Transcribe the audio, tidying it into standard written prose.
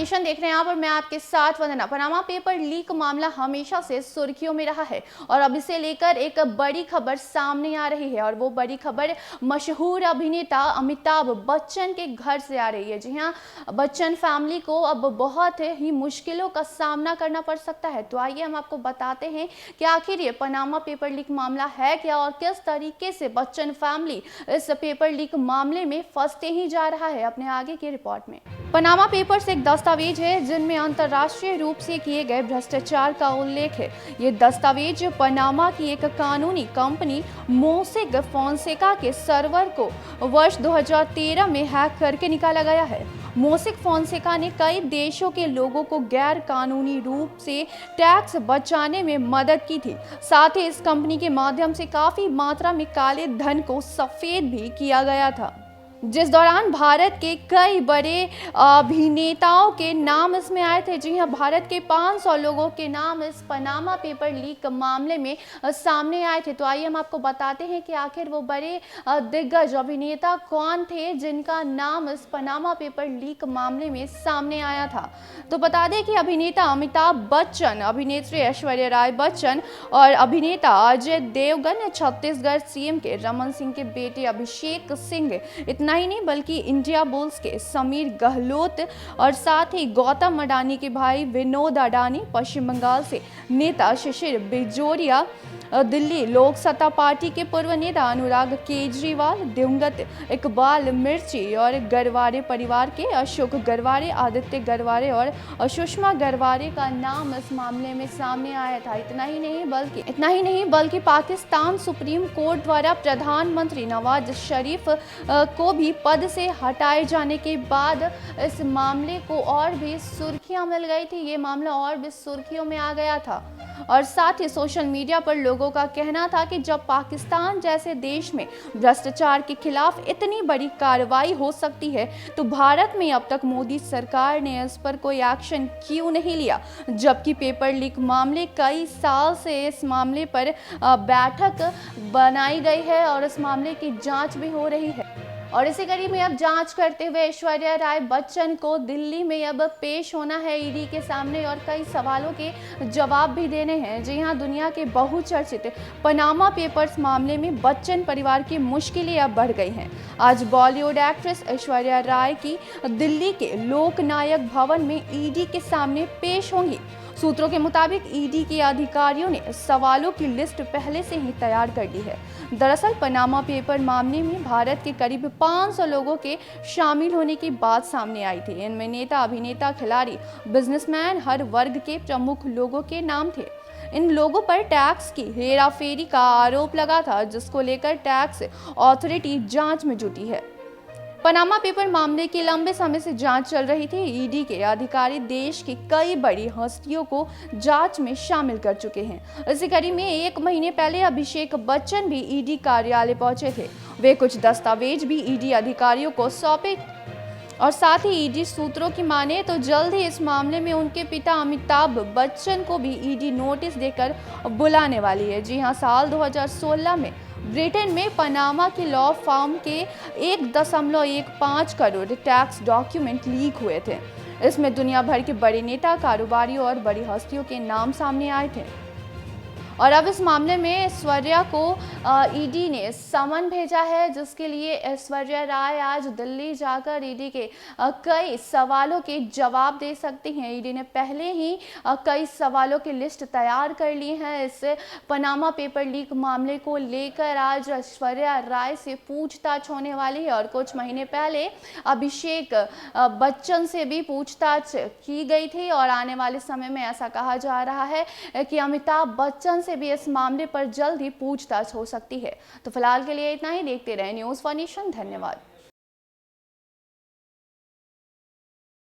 Nation देख रहे हैं आप और मैं आपके साथ वंदना। पनामा पेपर लीक मामला हमेशा से सुर्खियों में रहा है और अब इसे लेकर एक बड़ी खबर सामने आ रही है और वो बड़ी खबर मशहूर अभिनेता अमिताभ बच्चन के घर से आ रही है। जी हाँ, बच्चन फैमिली को अब बहुत ही मुश्किलों का सामना करना पड़ सकता है। तो आइए हम आपको बताते हैं कि आखिर ये पनामा पेपर लीक मामला है क्या और किस तरीके से बच्चन फैमिली इस पेपर लीक मामले में फंसते ही जा रहा है। अपने आगे की रिपोर्ट में पनामा पेपर्स एक दस्तावेज है जिनमें अंतर्राष्ट्रीय रूप से किए गए भ्रष्टाचार का उल्लेख है। ये दस्तावेज पनामा की एक कानूनी कंपनी मोसेक फोंसेका के सर्वर को वर्ष 2013 में हैक करके निकाला गया है। मोसेक फोंसेका ने कई देशों के लोगों को गैर कानूनी रूप से टैक्स बचाने में मदद की थी। साथ ही इस कंपनी के माध्यम से काफी मात्रा में काले धन को सफेद भी किया गया था, जिस दौरान भारत के कई बड़े अभिनेताओं के नाम इसमें आए थे। जी हाँ, भारत के 500 लोगों के नाम इस पनामा पेपर लीक मामले में सामने आए थे। तो आइए हम आपको बताते हैं कि आखिर वो बड़े दिग्गज अभिनेता कौन थे जिनका नाम इस पनामा पेपर लीक मामले में सामने आया था। तो बता दें कि अभिनेता अमिताभ बच्चन, अभिनेत्री ऐश्वर्या राय बच्चन और अभिनेता अजय देवगन, छत्तीसगढ़ सीएम के रमन सिंह के बेटे अभिषेक सिंह, इतना ही नहीं बल्कि इंडिया बुल्स के समीर गहलोत और साथ ही गौतम अडानी के भाई विनोद अडानी, पश्चिम बंगाल से नेता शिशिर बिजोरिया, दिल्ली लोक सत्ता पार्टी के पूर्व नेता अनुराग केजरीवाल, दिवंगत इकबाल मिर्ची और गरवारे परिवार के अशोक गरवारे, आदित्य गरवारे और सुषमा गरवारे का नाम इस मामले में सामने आया था। इतना ही नहीं बल्कि पाकिस्तान सुप्रीम कोर्ट द्वारा प्रधानमंत्री नवाज शरीफ को भी पद से हटाए जाने के बाद इस मामले को और भी सुर्खियां मिल गई थी। ये मामला और भी सुर्खियों में आ गया था और साथ ही सोशल मीडिया पर लोगों का कहना था कि जब पाकिस्तान जैसे देश में भ्रष्टाचार के खिलाफ इतनी बड़ी कार्रवाई हो सकती है तो भारत में अब तक मोदी सरकार ने इस पर कोई एक्शन क्यों नहीं लिया, जबकि पेपर लीक मामले कई साल से इस मामले पर बैठक बनाई गई है और इस मामले की जांच भी हो रही है। और इसी कड़ी में अब जांच करते हुए ऐश्वर्या राय बच्चन को दिल्ली में अब पेश होना है ईडी के सामने और कई सवालों के जवाब भी देने हैं। जी हाँ, दुनिया के बहुचर्चित पनामा पेपर्स मामले में बच्चन परिवार की मुश्किलें अब बढ़ गई हैं। आज बॉलीवुड एक्ट्रेस ऐश्वर्या राय की दिल्ली के लोकनायक भवन में ईडी के सामने पेश होंगी। सूत्रों के मुताबिक ईडी के अधिकारियों ने सवालों की लिस्ट पहले से ही तैयार कर ली है। दरअसल पनामा पेपर मामले में भारत के करीब 500 लोगों के शामिल होने की बात सामने आई थी। इनमें नेता, अभिनेता, खिलाड़ी, बिजनेसमैन, हर वर्ग के प्रमुख लोगों के नाम थे। इन लोगों पर टैक्स की हेराफेरी का आरोप लगा था, जिसको लेकर टैक्स अथॉरिटी जांच में जुटी है। पनामा पेपर मामले की लंबे समय से जांच चल रही थी। ईडी के अधिकारी देश की कई बड़ी हस्तियों को जांच में शामिल कर चुके हैं। इसी कड़ी में 1 महीने पहले अभिषेक बच्चन भी ईडी कार्यालय पहुंचे थे। वे कुछ दस्तावेज भी ईडी अधिकारियों को सौंपे और साथ ही ईडी सूत्रों की माने तो जल्द ही इस मामले में उनके पिता अमिताभ बच्चन को भी ईडी नोटिस देकर बुलाने वाली है। जी हाँ, साल 2016 में ब्रिटेन में पनामा की लॉ फर्म के 1.15 करोड़ टैक्स डॉक्यूमेंट लीक हुए थे। इसमें दुनिया भर के बड़े नेता, कारोबारियों और बड़ी हस्तियों के नाम सामने आए थे और अब इस मामले में ऐश्वर्या को ईडी ने समन भेजा है, जिसके लिए ऐश्वर्या राय आज दिल्ली जाकर ईडी के कई सवालों के जवाब दे सकती हैं। ईडी ने पहले ही कई सवालों की लिस्ट तैयार कर ली है। इस पनामा पेपर लीक मामले को लेकर आज ऐश्वर्या राय से पूछताछ होने वाली है और कुछ महीने पहले अभिषेक बच्चन से भी पूछताछ की गई थी और आने वाले समय में ऐसा कहा जा रहा है कि अमिताभ बच्चन से भी इस मामले पर जल्द ही पूछताछ हो सकती है। तो फिलहाल के लिए इतना ही। देखते रहे न्यूज़ फॉर नेशन। धन्यवाद।